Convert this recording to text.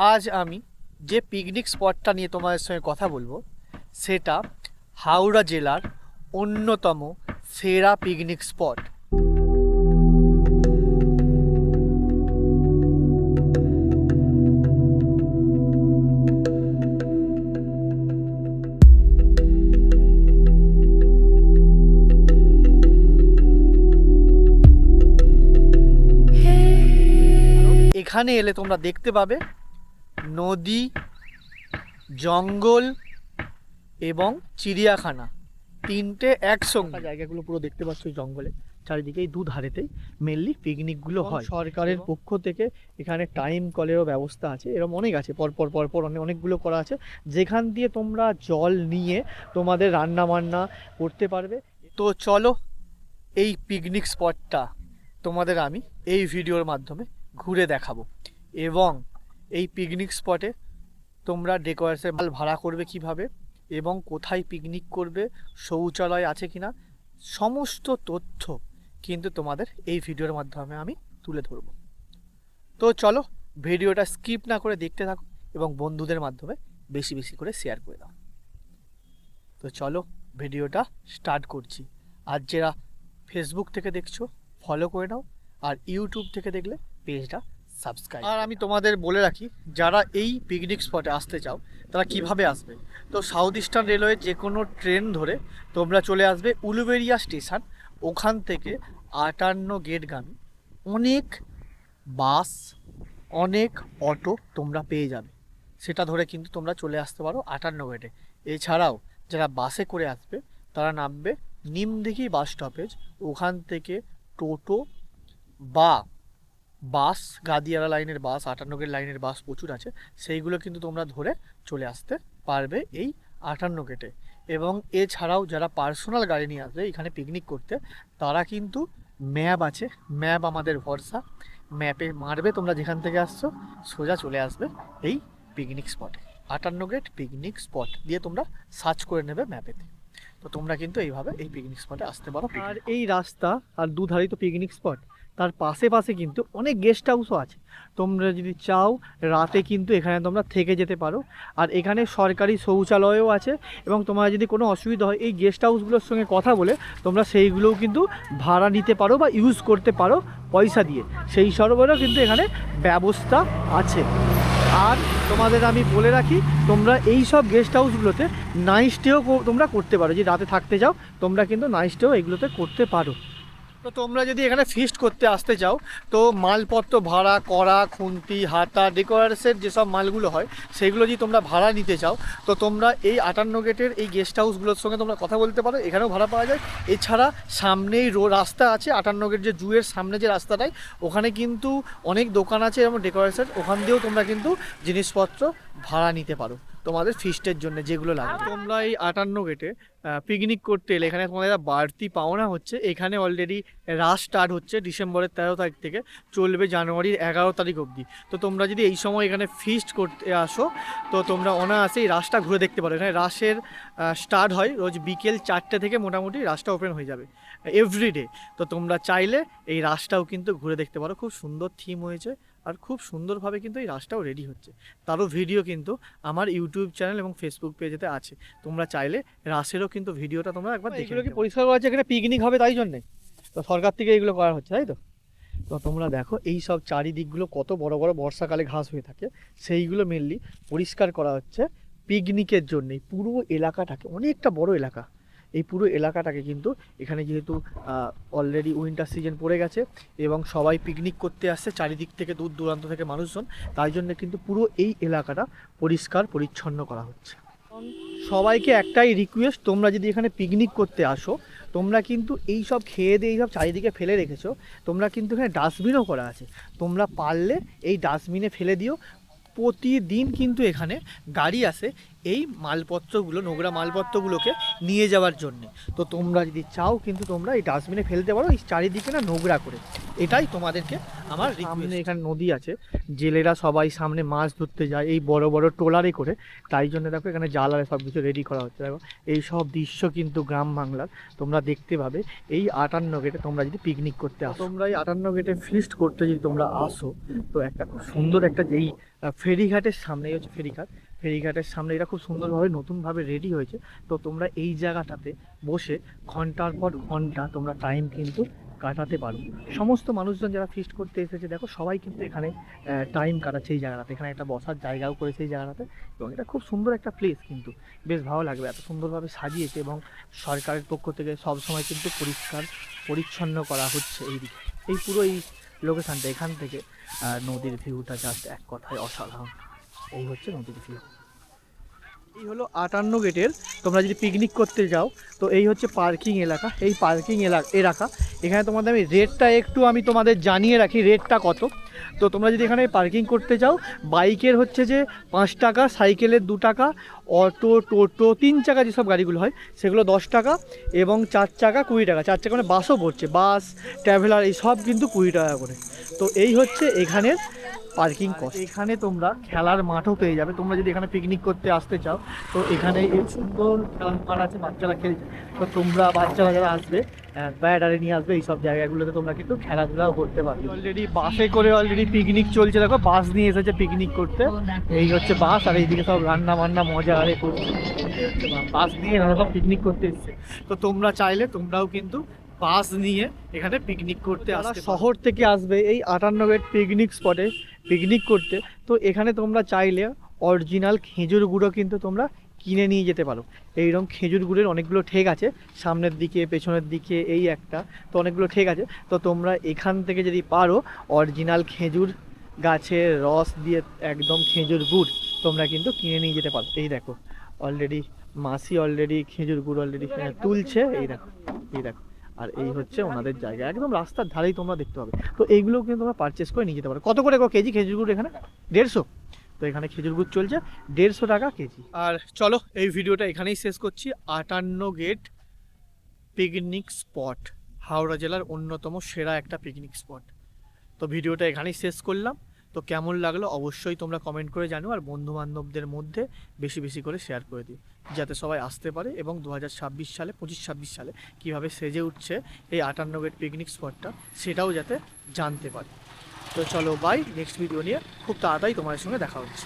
আজ আমি যে পিকনিক স্পটটা নিয়ে তোমাদের সঙ্গে কথা বলবো সেটা হাওড়া জেলার অন্যতম সেরা পিকনিক স্পট। এখানে এলে তোমরা দেখতে পাবে নদী, জঙ্গল এবং চিড়িয়াখানা তিনটে একসঙ্গে। জায়গাগুলো পুরো দেখতে পাচ্ছ জঙ্গলে চারিদিকেই দুধারেতেই মেনলি পিকনিকগুলো হয়। সরকারের পক্ষ থেকে এখানে টাইম কলেরও ব্যবস্থা আছে, এরকম অনেক আছে, পরপর অনেকগুলো করা আছে যেখান দিয়ে তোমরা জল নিয়ে তোমাদের রান্না বান্না করতে পারবে। তো চলো এই পিকনিক স্পটটা তোমাদের আমি এই ভিডিওর মাধ্যমে ঘুরে দেখাবো এবং এই পিকনিক স্পটে তোমরা ডেকোরেশন মাল ভাড়া করবে কিভাবে এবং কোথায় পিকনিক করবে, শৌচালয় আছে কিনা, সমস্ত তথ্য কিন্তু তোমাদের এই ভিডিওর মাধ্যমে আমি তুলে ধরবো। তো চলো ভিডিওটা স্কিপ না করে দেখতে থাকো এবং বন্ধুদের মাধ্যমে বেশি বেশি করে শেয়ার করে দাও। তো চলো ভিডিওটা স্টার্ট করছি। আর যারা ফেসবুক থেকে দেখছো ফলো করে নাও, আর ইউটিউব থেকে দেখলে পেজটা সাবস্ক্রাইব। আর আমি তোমাদের বলে রাখি, যারা এই পিকনিক স্পটে আসতে চাও তারা কিভাবে আসবে। তো সাউথ ইস্টার্ন রেলওয়ে যে কোনো ট্রেন ধরে তোমরা চলে আসবে উলুবেড়িয়া স্টেশন। ওখান থেকে 58 গেটগামী অনেক বাস, অনেক অটো তোমরা পেয়ে যাবে, সেটা ধরে কিন্তু তোমরা চলে আসতে পারো 58 গেটে। এছাড়াও যারা বাসে করে আসবে তারা নামবে নিমদিঘি বাস স্টপেজ, ওখান থেকে টোটো বা বাস, গাদিয়ারা লাইনের বাস, 58 গেট লাইনের বাস প্রচুর আছে, সেইগুলো কিন্তু তোমরা ধরে চলে আসতে পারবে এই 58 গেটে। এবং এছাড়াও যারা পার্সোনাল গাড়ি নিয়ে আসবে এখানে পিকনিক করতে, তারা কিন্তু ম্যাপ আছে, ম্যাপ আমাদের ভরসা, ম্যাপে মারবে তোমরা যেখান থেকে আসছো সোজা চলে আসবে এই পিকনিক স্পটে। 58 গেট পিকনিক স্পট দিয়ে তোমরা সার্চ করে নেবে ম্যাপেতে। তো তোমরা কিন্তু এইভাবে এই পিকনিক স্পটে আসতে পারো। আর এই রাস্তা আর দুধারেই তো পিকনিক স্পট, তার পাশে কিন্তু অনেক গেস্ট হাউসও আছে। তোমরা যদি চাও রাতে কিন্তু এখানে তোমরা থেকে যেতে পারো। আর এখানে সরকারি শৌচালয়ও আছে এবং তোমার যদি কোনো অসুবিধা হয় এই গেস্ট হাউসগুলোর সঙ্গে কথা বলে তোমরা সেইগুলোও কিন্তু ভাড়া নিতে পারো বা ইউজ করতে পারো পয়সা দিয়ে, সেই সর্বরও কিন্তু এখানে ব্যবস্থা আছে। আর তোমাদের আমি বলে রাখি, তোমরা এই সব গেস্ট হাউসগুলোতে নাইট স্টেও তোমরা করতে পারো। যে রাতে থাকতে যাও তোমরা কিন্তু নাইট স্টেও এগুলোতে করতে পারো। তো তোমরা যদি এখানে ফিস্ট করতে আসতে চাও তো মালপত্র ভাড়া করা, খুন্তি, হাতা, ডেকোরেশনের যেসব মালগুলো হয় সেগুলো যদি তোমরা ভাড়া নিতে চাও তো তোমরা এই 58 গেটের এই গেস্ট হাউসগুলোর সঙ্গে তোমরা কথা বলতে পারো, এখানেও ভাড়া পাওয়া যায়। এছাড়া সামনেই রাস্তা আছে 58 গেট যে জুয়ের সামনে যে রাস্তাটায়, ওখানে কিন্তু অনেক দোকান আছে এবং ডেকোরেশন, ওখান দিয়েও তোমরা কিন্তু জিনিসপত্র ভাড়া নিতে পারো তোমাদের ফিস্টের জন্য যেগুলো লাগবে। তোমরা এই 58 গেটে পিকনিক করতে এলে এখানে তোমাদের বাড়তি পাওনা হচ্ছে। এখানে অলরেডি রাস স্টার্ট হচ্ছে ডিসেম্বরের 13 তারিখ থেকে, চলবে জানুয়ারির 11 তারিখ অবধি। তো তোমরা যদি এই সময় এখানে ফিস্ট করতে আসো তো তোমরা অনায়াসে এই রাসটা ঘুরে দেখতে পারো। এখানে রাসের স্টার্ট হয় রোজ বিকেল 4টে থেকে, মোটামুটি রাসটা ওপেন হয়ে যাবে এভরিডে। তো তোমরা চাইলে এই রাসটাও কিন্তু ঘুরে দেখতে পারো। খুব সুন্দর থিম হয়েছে আর খুব সুন্দরভাবে কিন্তু এই রাসটাও রেডি হচ্ছে। তারও ভিডিও কিন্তু আমার ইউটিউব চ্যানেল এবং ফেসবুক পেজেতে আছে, তোমরা চাইলে রাসেরও কিন্তু ভিডিওটা তোমরা একবার দেখে। এগুলো কি পরিষ্কার করা আছে, এখানে পিকনিক হবে তাই জন্যে তো সরকার থেকে এগুলো করা হচ্ছে, তাই তো? তো তোমরা দেখো এই সব চারিদিকগুলো কত বড় বড় বর্ষাকালে ঘাস হয়ে থাকে, সেইগুলো মেনলি পরিষ্কার করা হচ্ছে পিকনিকের জন্যেই। পুরো এলাকাটাকে, অনেকটা বড় এলাকা, এই পুরো এলাকাটাকে কিন্তু এখানে যেহেতু অলরেডি উইন্টার সিজন পড়ে গেছে এবং সবাই পিকনিক করতে আসছে চারিদিক থেকে, দূর দূরান্ত থেকে মানুষজন, তাই জন্য কিন্তু পুরো এই এলাকাটা পরিষ্কার পরিচ্ছন্ন করা হচ্ছে। সবাইকে একটাই রিকোয়েস্ট, তোমরা যদি এখানে পিকনিক করতে আসো তোমরা কিন্তু এই সব খেয়ে দিয়ে এই সব চারিদিকে ফেলে রেখেছো, তোমরা কিন্তু এখানে ডাস্টবিনও করা আছে, তোমরা পারলে এই ডাস্টবিনে ফেলে দিও। প্রতিদিন কিন্তু এখানে গাড়ি আসে এই মালপত্রগুলো, নোংরা মালপত্রগুলোকে নিয়ে যাওয়ার জন্য। তো তোমরা যদি চাও কিন্তু তোমরা এই ডাস্টবিনে ফেলতে পারো, এই চারিদিকে না নোংরা করে। এটাই তোমাদেরকে আমার সামনে এখানে নদী আছে, জেলেরা সবাই সামনে মাছ ধরতে যায় এই বড় বড় ট্রলারে করে। তাই জন্য দেখো এখানে জাল আর সব কিছু রেডি করা হচ্ছে। দেখো এই সব দৃশ্য কিন্তু গ্রাম বাংলার তোমরা দেখতে পাবে এই 58 গেটে। তোমরা যদি পিকনিক করতে আসো, তোমরা এই 58 গেটে ফিস্ট করতে যদি তোমরা আসো, তো একটা খুব সুন্দর একটা যেই ফেরিঘাটের সামনে হচ্ছে ফেরিঘাট, ফেরিঘাটের সামনে এটা খুব সুন্দরভাবে নতুনভাবে রেডি হয়েছে। তো তোমরা এই জায়গাটাতে বসে ঘন্টার পর ঘন্টা তোমরা টাইম কিন্তু কাটাতে পারো। সমস্ত মানুষজন যারা ফিস্ট করতে এসেছে দেখো সবাই কিন্তু এখানে টাইম কাটাচ্ছে এই জায়গাটাতে। এখানে একটা বসার জায়গাও করেছে এই জায়গাটাতে, এবং এটা খুব সুন্দর একটা প্লেস, কিন্তু বেশ ভালো লাগবে, এত সুন্দরভাবে সাজিয়েছে। এবং সরকারের পক্ষ থেকে সবসময় কিন্তু পরিষ্কার পরিচ্ছন্ন করা হচ্ছে এইদিকে। এই পুরো এই লোকেশানটা, এখান থেকে নদীর ভিউটা জাস্ট এক কথায় অসাধারণ। এই হচ্ছে নদীর ভিউ। এই হলো 58 গেটের, তোমরা যদি পিকনিক করতে যাও তো এই হচ্ছে পার্কিং এলাকা। এই পার্কিং এলাকা এখানে তোমাদের আমি রেটটা একটু আমি তোমাদের জানিয়ে রাখি, রেটটা কত। তো তোমরা যদি এখানে পার্কিং করতে যাও, বাইকের হচ্ছে যে 5 টাকা, সাইকেলের 2 টাকা, অটো, টোটো, 3 চাকা যেসব গাড়িগুলো হয় সেগুলো 10 টাকা, এবং 4 চাকা 20 টাকা। 4 চাকা মানে বাসও পড়ছে, বাস, ট্রাভেলার, এই সব কিন্তু 20 টাকা করে। তো এই হচ্ছে এখানের পার্কিং কস্ট। এখানে তোমরা খেলার মাঠও পেয়ে যাবে। তোমরা যদি এখানে পিকনিক করতে আসতে চাও তো এখানে এই সুন্দর খেলার মাঠ আছে, বাচ্চারা খেলছে। তো তোমরা বাচ্চারা যারা আসবে ব্যাটারে নিয়ে আসবে, এইসব জায়গাগুলোতে তোমরা কিন্তু খেলাধুলাও করতে পারবে। অলরেডি বাসে করে অলরেডি পিকনিক চলছে, দেখো বাস নিয়ে এসেছে পিকনিক করতে। এই হচ্ছে বাস, আর এইদিকে সব রান্না বান্না মজা আরে করছে। বাস নিয়ে সব পিকনিক করতে এসছে। তো তোমরা চাইলে তোমরাও কিন্তু বাস নিয়ে এখানে পিকনিক করতে আসতে। শহর থেকে আসবে এই 58 গেট পিকনিক স্পটে পিকনিক করতে, তো এখানে তোমরা চাইলে অরিজিনাল খেজুর গুঁড়ো কিন্তু তোমরা কিনে নিয়ে যেতে পারো। এইরকম খেজুর গুড়ের অনেকগুলো ঠেক আছে, সামনের দিকে পেছনের দিকে এই একটা, তো অনেকগুলো ঠেক আছে। তো তোমরা এখান থেকে যদি পারো অরিজিনাল খেজুর গাছের রস দিয়ে একদম খেজুর গুড় তোমরা কিন্তু কিনে নিয়ে যেতে পারো। এই দেখো অলরেডি মাসি অলরেডি খেজুর গুড় অলরেডি তুলছে, এই দেখো এই দেখো। আর এই হচ্ছে ওনাদের জায়গা, একদম রাস্তার ধারেই তোমরা দেখতে পাবে। তো এইগুলো কিন্তু তোমরা পারচেস করে নিয়ে যেতে পারো। কত করে কেজি খেজুর গুড় এখানে? 150। তো এখানে খেজুর গুড় চলছে 150 টাকা কেজি। আর চলো এই ভিডিওটা এখানেই শেষ করছি। 58 গেট পিকনিক স্পট হাওড়া জেলার অন্যতম সেরা একটা পিকনিক স্পট। তো ভিডিওটা এখানেই শেষ করলাম। তো কেমন লাগলো অবশ্যই তোমরা কমেন্ট করে জানো, আর বন্ধু বান্ধবদের মধ্যে বেশি বেশি করে শেয়ার করে দিও, যাতে সবাই আসতে পারে এবং 2026 সালে 25-26 সালে কীভাবে সেজে উঠছে এই 58 গেট পিকনিক স্পটটা সেটাও যাতে জানতে পারে। তো চলো বাই, নেক্সট ভিডিও নিয়ে খুব তাড়াতাড়ি তোমাদের সঙ্গে দেখা হচ্ছে।